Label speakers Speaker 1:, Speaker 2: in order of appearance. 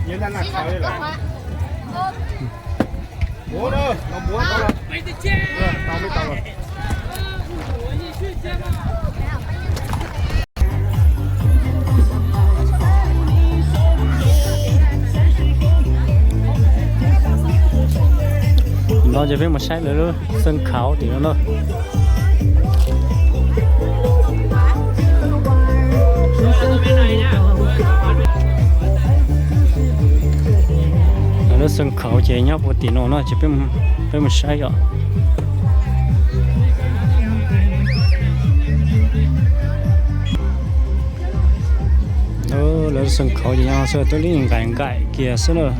Speaker 1: 原来那烤的了。我呢，老婆到了。到没到了？nó
Speaker 2: จะเป็นมาใช้เลยเลยเส้นขาวเดี๋ยวเนาะแล้วเส้นขาวเจียเนี่ยปกติเนาะจะเป็นมาใช้อ่ะแล้วเส้นขาวเจียเนี่ยเส้นตัวนี้ไก่เกี่ยเส้นเลย